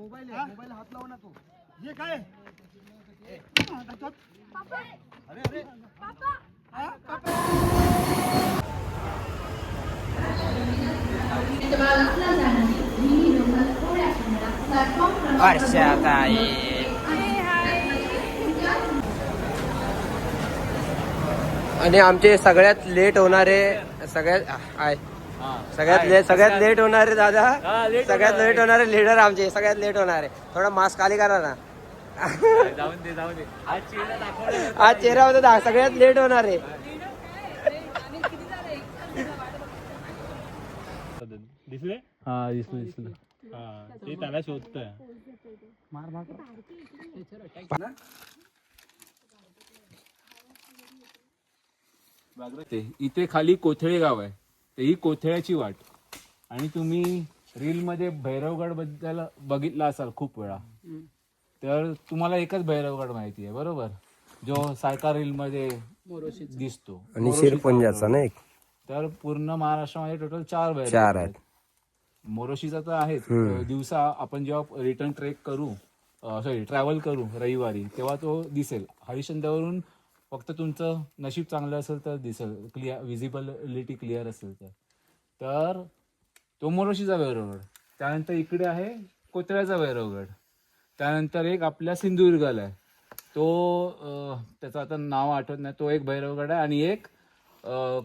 Mobile हात लाव ना तू. ये काय अरे अरे आणि आमचे सगळ्यात लेट होणारे सगळ्यात लेट होणारे दादा सगळ्यात लेट होणारे लीडर आमचे सगळ्यात लेट होणारे. थोडा मास्क खाली करा ना. जाऊन दे आज चेहरा होता सगळ्यात लेट होणारे. दिसले हा दिसलं ते त्याला शोधतोय. इथे खाली कोथळे गाव आहे. ही कोथळ्याची वाट. आणि तुम्ही रील मध्ये भैरवगड बद्दल बघितला असाल खूप वेळा. तर तुम्हाला एकच भैरवगड माहिती आहे बरोबर, जो सारखा रील मध्ये दिसतो आणि शिरपंजाचा ना एक. तर पूर्ण महाराष्ट्रामध्ये टोटल 4 भैरवगड आहेत. मोरोशीचा तर आहेच. दिवसा आपण जेव्हा रिटर्न ट्रॅव्हल करू रविवारी तेव्हा तो दिसेल. हरिश्चंद्रवरून फक्त तुमचं नशीब चांगलं असेल तर दिसेल, विजिबिलिटी क्लिअर असेल तर तो मोरोशीचा भैरवगड. त्यानंतर इकडे आहे कोथळ्याचा भैरवगड. त्यानंतर एक आपल्या सिंधुदुर्गाला आहे तो, त्याचं आता नाव आठवत नाही, तो एक भैरवगड आहे. आणि एक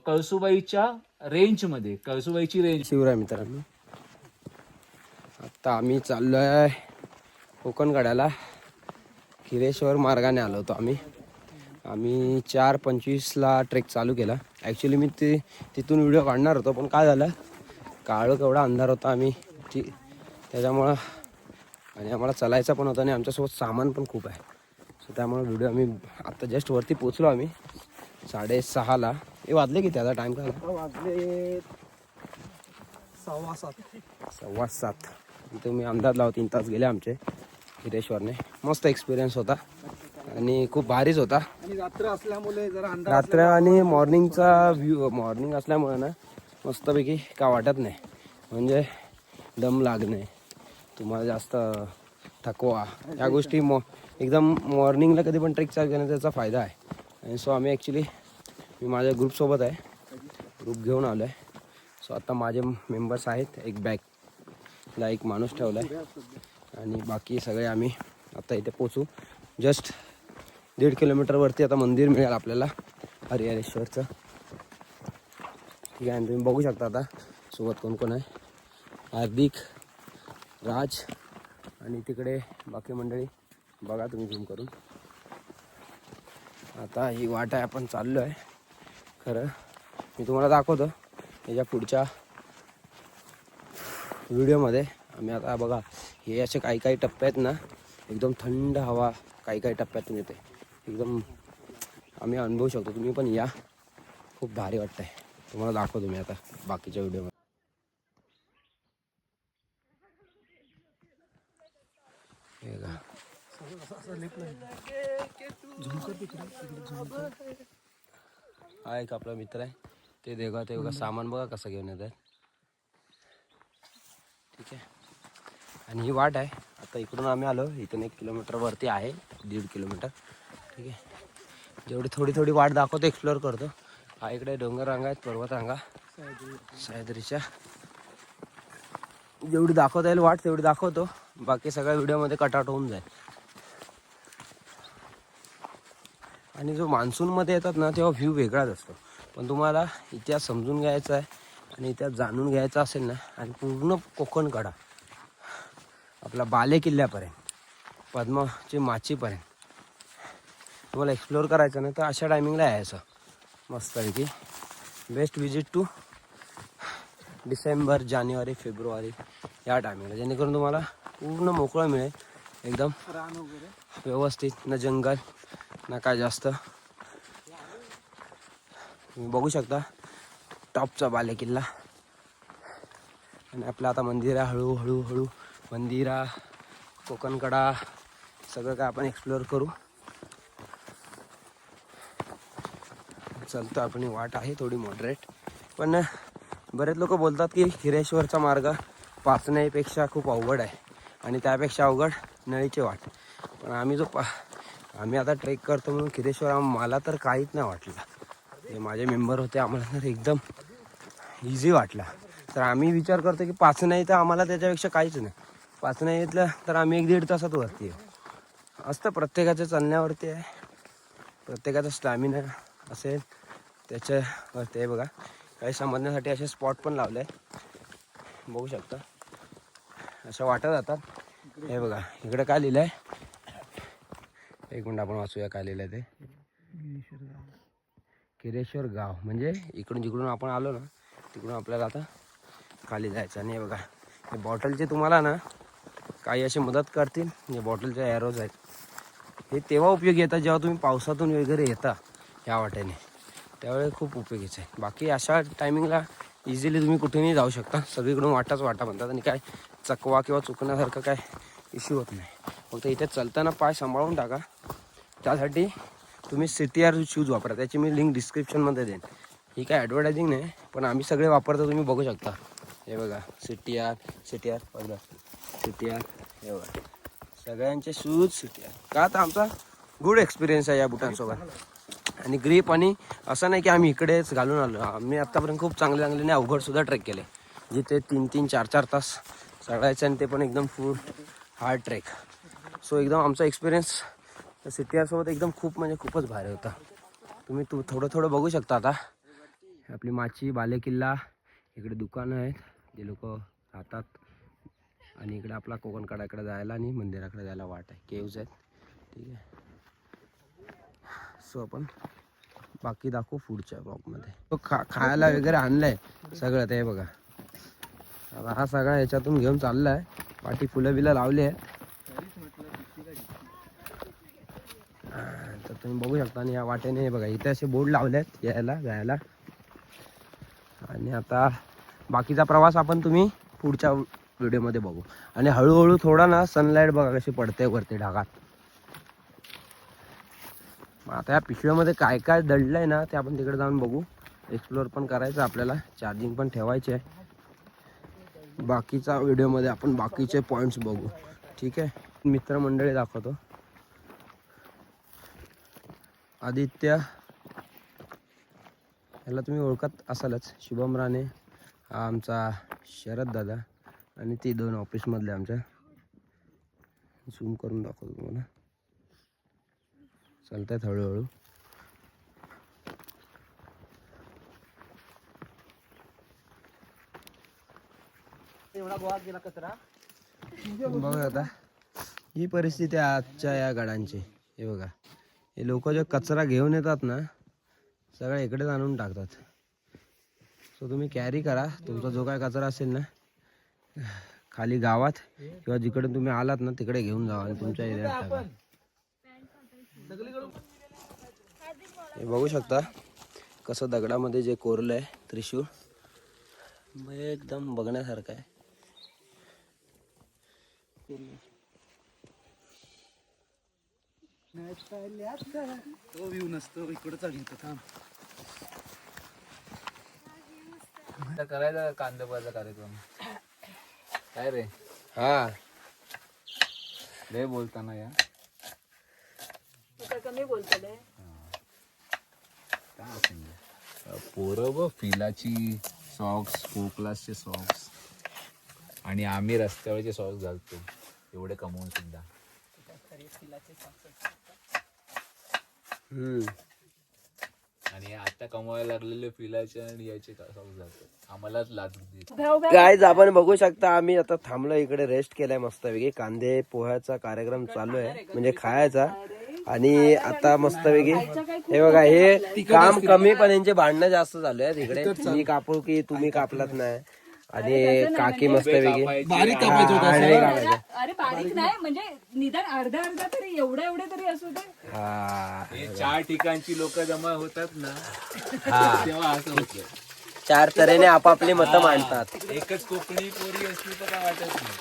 कळसुबाईच्या रेंजमध्ये, कळसुबाईची रेंज. शिवराय मित्रांनो, आता आम्ही चाललोय कोकणकड्याला. खिरेश्वर मार्गाने आलो होतो आम्ही 4:25ला ट्रेक चालू केला. ॲक्च्युली मी तिथून व्हिडिओ काढणार होतो, पण काय झालं काळोख एवढा अंधार होता त्याच्यामुळं, आणि आम्हाला चालायचं पण होतं आणि आमच्यासोबत सामान पण खूप आहे. सो त्यामुळे व्हिडिओ आम्ही आता जस्ट वरती पोचलो आम्ही 6:30ला. हे वाजले किती आता टाईम काय वाजले 7:15. तुम्ही अंदाज लावा 3 तास गेले आमचे हिरेश्वरने. मस्त एक्सपिरियन्स होता आणि खूप भारीच होता. आणि रात्र असल्यामुळे जरा रात्र आणि मॉर्निंगचा व्ह्यू, मॉर्निंग असल्यामुळे ना मस्तपैकी का वाटत नाही. म्हणजे दम लागणे, तुम्हाला जास्त थकवा, या गोष्टी एकदम मॉर्निंगला कधी पण ट्रेक चालू करण्याचा त्याचा फायदा आहे. आणि सो आम्ही मी माझ्या ग्रुपसोबत आहे, ग्रुप घेऊन आलो आहे. सो आता माझे मेंबर्स आहेत. एक बॅगला एक माणूस ठेवला आहे आणि बाकी सगळे आम्ही आता इथे पोचू. जस्ट 1.5 किलोमीटरवरती आता मंदिर मिळेल आपल्याला हरिहरेश्वरचं. ठीक आहे. आणि तुम्ही बघू शकता आता सोबत कोण कोण आहे. हार्दिक, राज आणि तिकडे बाकी मंडळी बघा तुम्ही झूम करून. आता ही वाट आहे, आपण चाललो आहे. खरं मी तुम्हाला दाखवतो याच्या पुढच्या व्हिडिओमध्ये. आम्ही आता बघा हे असे काही टप्पे आहेत ना, एकदम थंड हवा काही टप्प्यातून येते. एकदम आम्ही अनुभवू शकतो. तुम्ही पण या, खूप भारी वाटतंय. तुम्हाला दाखवतो मी आता बाकीच्या व्हिडिओमध्ये. हा एक आपला मित्र आहे, ते बघा सामान बघा कसं घेऊन येत आहे. ठीक आहे. आणि ही वाट आहे. आता इकडून आम्ही आलो, इथून 1 किलोमीटरवरती आहे, 1.5 किलोमीटर. ठीक आहे. जेवढी थोडी वाट दाखवतो, एक्सप्लोअर करतो. हा इकडे डोंगर रांगा आहेत, पर्वत रांगा सह्याद्रीच्या. जेवढी दाखवता येईल वाट तेवढी दाखवतो. बाकी सगळ्या व्हिडिओमध्ये कटआउट होऊन जाईल. आणि जो मान्सूनमध्ये येतात ना तेव्हा व्ह्यू वेगळाच असतो. पण तुम्हाला इतिहास समजून घ्यायचा आहे आणि इतिहास जाणून घ्यायचा असेल ना, आणि पूर्ण कोकणकडा आपला बाले किल्ल्यापर्यंत, पद्माची माचीपर्यंत तुम्हाला एक्सप्लोअर करायचं ना, तर अशा टायमिंगला यायचं मस्तपैकी. Best visit to December, January, February या टायमिंगला, जेणेकरून तुम्हाला पूर्ण मोकळं मिळेल. एकदम व्यवस्थित, ना जंगल ना काय जास्त. तुम्ही बघू शकता टॉपचा बाले किल्ला. आणि आपलं आता मंदिर आहे, हळूहळू मंदिरा, कोकणकडा सगळं काय आपण एक्सप्लोअर करू. चलतो आपण. वाट आहे थोडी मॉडरेट, पण बरेच लोक बोलतात की हिरेश्वरचा मार्ग पाचण्यापेक्षा खूप अवघड आहे. आणि त्यापेक्षा अवघड नळीची वाट. पण आम्ही आता ट्रेक करतो म्हणून खिरेश्वर मला तर काहीच नाही वाटलं. ते माझे मेंबर होते, आम्हाला तर एकदम इझी वाटला. तर आम्ही विचार करतो की 5 नाही तर आम्हाला त्याच्यापेक्षा काहीच नाही. 5 नाही घेतलं तर आम्ही 1-1.5 तासात वरती येऊ. असतं प्रत्येकाच्या चालण्यावरती आहे, प्रत्येकाचा स्टॅमिना असेल त्याच्यावरती आहे. बघा काही समजण्यासाठी असे स्पॉट पण लावले आहेत, बघू शकता. असं वाटत जातात. हे बघा इकडे काय लिहिलं आहे, एक मिनिट आपण वाचूया काय लिहिलं आहे ते. खिरेश्वर गाव म्हणजे इकडून जिकडून आपण आलो ना तिकडून आपल्याला आता खाली जायचं. आणि हे बघा हे बॉटलचे तुम्हाला ना काही असे मदत करतील. जे बॉटलचे ॲरोज आहेत हे तेव्हा उपयोगी येतात जेव्हा तुम्ही पावसातून वगैरे येता या वाटेने, त्यावेळी खूप उपयोगीचं आहे. बाकी अशा टायमिंगला इझिली तुम्ही कुठेही जाऊ शकता. सगळीकडून वाटाच वाटा म्हणतात आणि काय चकवा किंवा चुकण्यासारखं काय इश्यू होत नाही. फक्त इथे चालताना पाय सांभाळून टाका. त्यासाठी तुम्ही CTR शूज वापरा, त्याची मी लिंक डिस्क्रिप्शनमध्ये देईन. ही काय ॲडव्हर्टायझिंग नाही, पण आम्ही सगळे वापरतो, तुम्ही बघू शकता. हे बघा CTR पहिलं CTR, हे बघा सगळ्यांचे शूज CTR. का तर आमचा गुड एक्सपिरियन्स आहे या बुटांसोबत. आणि ग्रीप आणि असं नाही की आम्ही इकडेच घालून आलो. आम्ही आत्तापर्यंत खूप चांगले अवघडसुद्धा ट्रेक केले, जिथे 3-3, 4-4 तास चढायचं आणि ते पण एकदम फुल हार्ड ट्रेक. सो एकदम आमचा एक्सपिरियन्स CTR सोबत एकदम खूपच भारी होता. तुम्ही थोडं बघू शकता. आता आपली माची, बालेकिल्ला, इकडे दुकानं आहेत जे लोक राहतात, आणि इकडे आपला कोकणकडाकडे जायला आणि मंदिराकडे जायला वाट आहे, केव्ज आहेत. ठीक आहे, सो आपण बाकी दाखवू पुढच्या ब्लॉगमध्ये. तो खायला वगैरे आणलंय सगळं, ते बघा. आता हा सगळा ह्याच्यातून घेऊन चाललाय. पाठी फुलं बिलं लावली आहेत, तर तुम्ही बघू शकता. आणि या वाटेने बघा इथे असे बोर्ड लावले आहेत यायला जायला. आणि आता बाकीचा प्रवास तुम्ही पुढच्या व्हिडिओमध्ये बघू. आणि हळूहळू थोडा ना सनलाईट बघा कशी पडते वरती ढगात. आता या पिशव्यामध्ये काय काय दडलंय ना ते आपण तिकडे जाऊन बघू. एक्सप्लोअर पण करायचं आपल्याला, चार्जिंग पण ठेवायचे आहे. बाकीचा व्हिडिओमध्ये आपण बाकीचे पॉईंट्स बघू. ठीक आहे, मित्रमंडळी दाखवतो. आदित्य, याला तुम्ही ओळखत असालच, शुभम राणे, हा आमचा शरद दादा, आणि ती 2 ऑफिसमधले आमच्या. झूम करून दाखवतो तुम्हाला. चालतात हळूहळू. बघा आता ही परिस्थिती आहे आजच्या या गडांची. हे बघा हे लोक जे कचरा घेऊन येतात ना सगळं इकडेच आणून टाकतात. सो तुम्ही कॅरी करा तुमचा जो काय कचरा असेल ना खाली गावात किंवा जिकडे तुम्ही आलात ना तिकडे घेऊन जावा आणि तुमच्या एरियात टाका. हे बघू शकता कसं दगडामध्ये जे कोरलं आहे त्रिशूळ, एकदम बघण्यासारखं आहे. तो व्ह्यू नसतो इकडचा घेतो काम. करायचा कांदोबाचा कार्यक्रम काय रे? हा लय बोलताना या कमी बोलतले पोरं व फिलाची सॉक्स, क्लासचे सॉक्स, आणि आम्ही रस्त्यावरचे सॉक्स घालतो एवढे कमवून सुद्धा. आणि आता कमवायला लागलेले फिलाचे आणि याचे सॉक्स घालतो, आम्हालाच लाच देत. गाईज आपण बघू शकता आम्ही आता थांबलो इकडे, रेस्ट केलाय मस्तपैकी. कांदे पोह्याचा कार्यक्रम चालू आहे म्हणजे खायचा. आणि आता मस्तपैकी हे बघा हे काम कमी पण यांचे भांडणं जास्त चालू आहे तिकडे. मी कापू की तुम्ही कापलात नाही, आणि काकी मस्तपैकी बारीक कापायचं होतं. अरे बारीक नाही म्हणजे निदान अर्धा अर्धा तरी एवढे तरी असू दे. हा 4 ठिकाणची लोक जमा होतात ना तेव्हा असं होतं. 4 तऱ्हेने आपापली मतं मांडतात. एकच कोकणी पोरी असली तर काय वाटत नाही.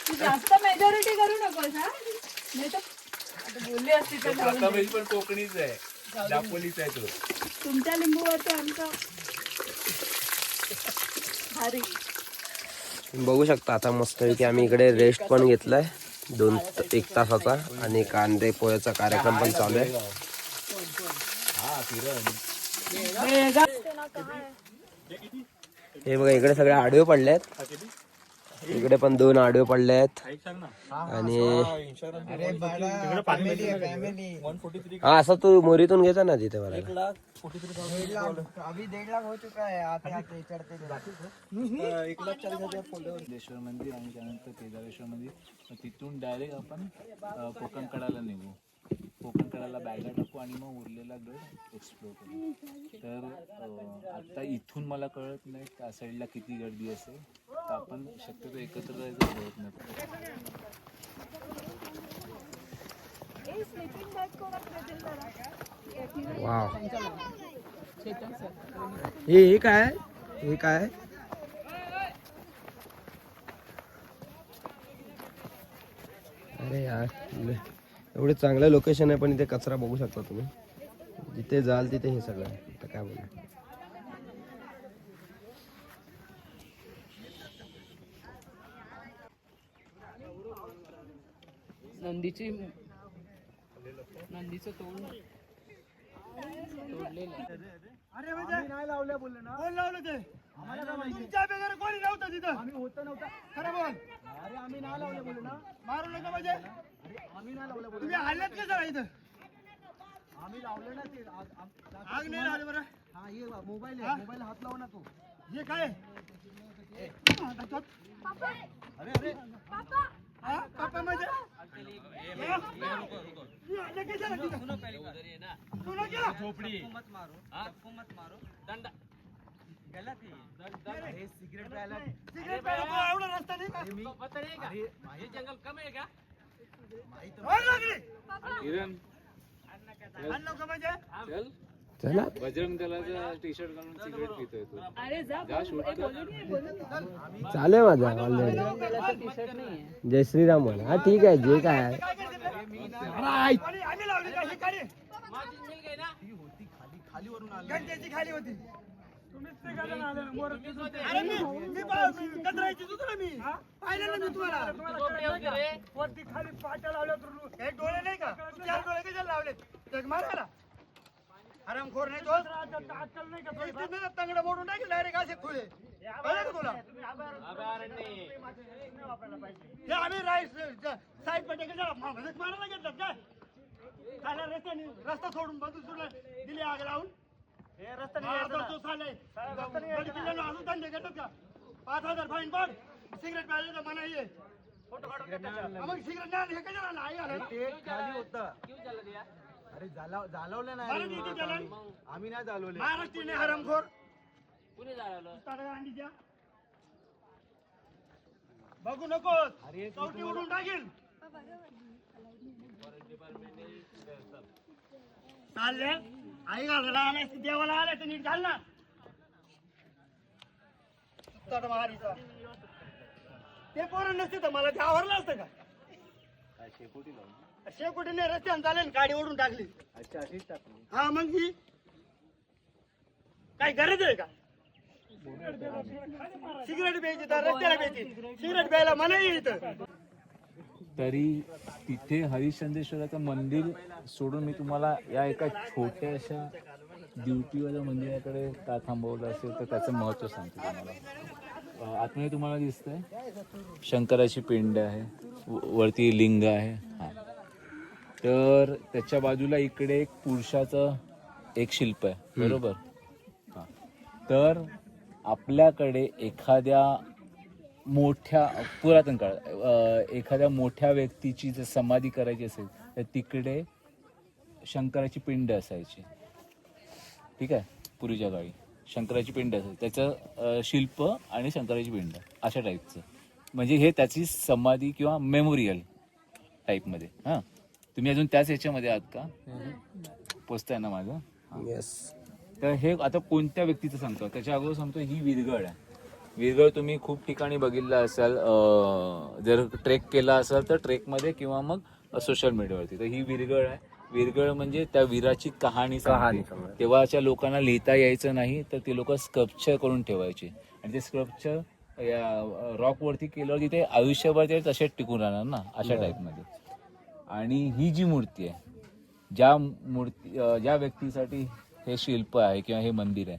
तू जास्त मेजॉरिटी करू नकोस हा, नाही तर आता बोलली असती तर जाऊन दे. प्रथमेश पण कोकणीच आहे, दापोलीच आहे तो. तुमच्या लिंबूवरती आमचं भारी. बघू शकता आता मस्तपैकी आम्ही इकडे रेस्ट पण घेतलाय 1 तासाचा आणि कांदे पोह्याचा कार्यक्रम पण चालू आहे. हे बघा इकडे सगळे आडवे पडले आहेत. इकडे पण 2 आडवे पडले आहेत आणि हा असं तू मोरीतून घ्यायचा ना तिथे मला. 1,43,000 सिद्धेश्वर मंदिर आणि त्यानंतर केदारेश्वर मंदिर. तिथून डायरेक्ट आपण कोकण कडाला निघू. कोकण कडाला बॅगा टाकू आणि मग उरलेला गड एक्सप्लोर करू. तर आता इथून मला कळत नाही त्या साईडला किती गर्दी असेल, तर आपण शक्यतो एकत्र जायचा प्रयत्न करू. वाव हे काय हे काय अरे यार एवढे चांगलं लोकेशन आहे पण इथे कचरा बघू शकता तुम्ही. जिथे जाल तिथे हे सगळं आहे. आता काय बोलू. नंदीचं तोंड तोडलेलं. अरे आम्ही नाही लावल्या बोलले ना. कोण लावलं ते? आम्हाला काय माहिती? तुमच्या वगैरे कोणी नव्हतं तिथं. आम्ही होतं नव्हतं. खरं बोल. अरे आम्ही नाही लावल्या बोलले ना. मारू नका म्हणजे. आम्ही नाही लावल्या बोलले. तुम्ही आल्यात का जरा इथं? आम्ही लावलं ना ते. आग नाही लावले बरं. हा ये मोबाईल आहे. मोबाईल हात लाव ना तू. हे काय? अरे अरे पापा. हा पापा म्हणजे झोपडी मत मारो दंडा गेला ती हे सिगरेट प्यायला एवढा रस्ता नाही का हे जंगल कम आहे का किरण चल चला बजरंग दलाचा टी शर्ट घालून सिगरेट पितोय तू. अरे जा शूट चालू आहे माझा ऑलरेडी. टी शर्ट नाहीये. जय श्रीराम म्हणा. हा ठीक आहे जे काय आहे. खाली होती तुम्हीच ते गाडीला आले ना. अरे मी कचरायची होतो मी पाहिलं ना मी तुम्हाला वरती खाली पाट्या लावल्या हे डोळे नाही का 4 डोळे कशाला लावलेत एक मारायला आरामखोर नाही तो अक्कल नाही का तंगडं मोडून टाकेल डायरेक्ट असे खुले कळलं का तुला हे आम्ही राईस साईड पट्टे कशाला मारायला घेतलं काय खायला रस्त्याने रस्ता सोडून बाजूला दिली आग लावून हे रस्ता अजून धंदे घेतात का 5,000 फाईन पड सिगरेट प्यायला तर मनाई आहे मग सिगरेट नाही हे कशाला नाही आलं खाली होतं अरे जाळवलं नाही आम्ही नाही जाळवले महाराष्ट्रीयन हरामखोर कुणी जाळवलं अंडीच्या बघू नको चौकी उडून टाकील चालले आई घालायला आलाय देवाला आलाय तर नीट घाल ना ते पोरं नसते तर मला ते आवरलं असतं का शेकोटीने रस्त्याने चालेल गाडी ओढून टाकली हा मग ही काय गरज आहे का सिगरेट प्यायची तर रस्त्याला प्यायची सिगरेट प्यायला मनाई इथं. तरी तिथे हरिश्चंद्रेश्वराचं मंदिर सोडून मी तुम्हाला या एका छोट्याशा ड्युटीवाल्या मंदिराकडे का थांबवलं असेल तर त्याचं महत्त्व सांगतो तुम्हाला. आतमध्ये तुम्हाला दिसतंय शंकराची पिंड आहे, वरती लिंग आहे. हां, तर त्याच्या बाजूला इकडे एक पुरुषाचं एक शिल्प आहे, बरोबर. हां, तर आपल्याकडे एखाद्या मोठ्या पुरातन काळात एखाद्या मोठ्या व्यक्तीची जर समाधी करायची असेल तर तिकडे शंकराची पिंड असायची. ठीक आहे, पूर्वीच्या काळी शंकराची पिंड असायची, त्याचं शिल्प आणि शंकराची पिंड अशा टाईपचं. म्हणजे हे त्याची समाधी किंवा मेमोरियल टाईपमध्ये. हां, तुम्ही अजून त्याच ह्याच्यामध्ये आहात का? पोचताय ना माझं? येस. तर हे आता कोणत्या व्यक्तीचं सांगतो, त्याच्या अगोदर सांगतो ही विरगळ आहे. विरगळ तुम्ही खूप ठिकाणी बघितलं असाल, जर ट्रेक केला असाल तर ट्रेकमध्ये किंवा मग सोशल मीडियावरती. तर ही विरगळ आहे. विरगळ म्हणजे त्या वीराची कहाणी सांगते. तेव्हाच्या लोकांना लिहिता यायचं नाही तर ते लोक स्कल्पचर करून ठेवायचे आणि ते स्कल्पचर या रॉकवरती केल्यावर तिथे आयुष्यभर ते तसेच टिकून राहणार ना, अशा टाईपमध्ये. आणि ही जी मूर्ती आहे, ज्या व्यक्तीसाठी हे शिल्प आहे किंवा हे मंदिर आहे,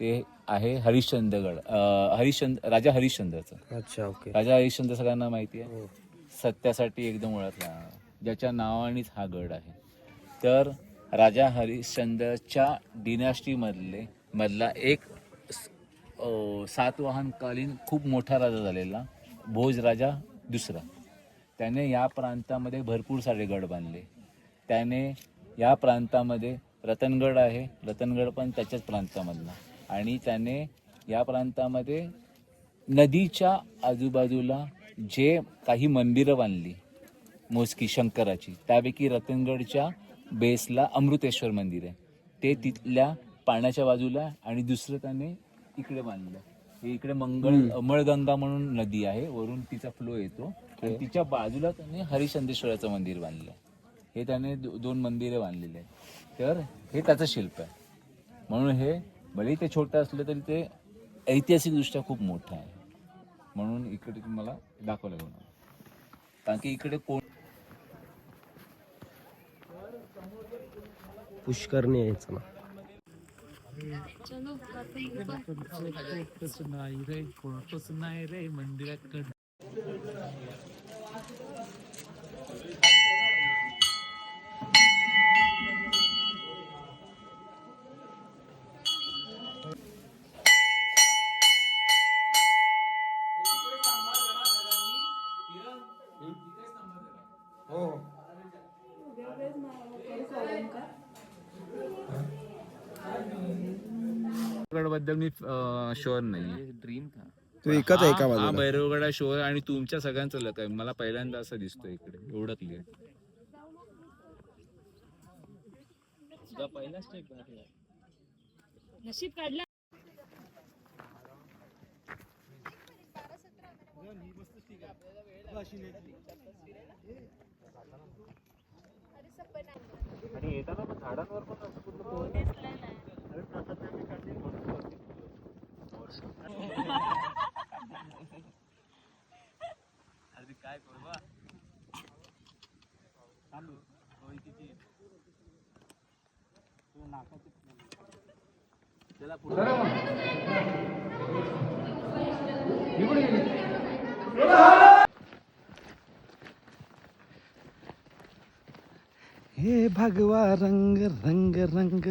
ते आहे राजा हरिश्चंद्रचं. अच्छा, ओके. राजा हरिश्चंद्र सगळ्यांना माहिती आहे, सत्यासाठी एकदम ओळखला, ज्याच्या नावानेच हा गड आहे. तर राजा हरिश्चंद्रच्या डिनास्टी मधला एक सातवाहनकालीन खूप मोठा राजा झालेला भोजराजा दुसरा. त्याने या प्रांतामध्ये भरपूर सारे गड बांधले. त्याने या प्रांतामध्ये रतनगड आहे, रतनगड पण त्याच्याच प्रांतामधला. आणि त्याने या प्रांतामध्ये नदीच्या आजूबाजूला जे काही मंदिरं बांधली मोजकी शंकराची, त्यापैकी रतनगडच्या बेसला अमृतेश्वर मंदिर आहे, ते तिथल्या पाण्याच्या बाजूला. आणि दुसरं त्याने इकडे बांधलं, हे इकडे मळगंगा म्हणून नदी आहे, वरून तिचा फ्लो येतो, आणि तिच्या बाजूला त्याने हरिश्चंद्रेश्वराचं मंदिर बांधलं. हे त्याने 2 मंदिरं बांधलेले आहेत. तर हे त्याचं शिल्प आहे. म्हणून हे भले ते छोटं असलं तरी ते ऐतिहासिकदृष्ट्या खूप मोठं आहे. म्हणून इकडे तुम्हाला दाखवलं जाणार, कारण की इकडे कोण पुष्करणी यायचं ना. नाही रे मंदिराकडे. बद्दल मी शुअर नाही. ड्रीम था तू एकच आहे का हा बाजूला? भैरवगडा शोर आणि तुमच्या सगळ्यांचं लक आहे. मला पहिल्यांदा असं दिसतोय इकडे एवढं क्लिअर. पहिला स्टेप नशीब काढला. आणि येताना पण झाडांवर पण काय करू त्याला हे भगवा रंग रंग रंग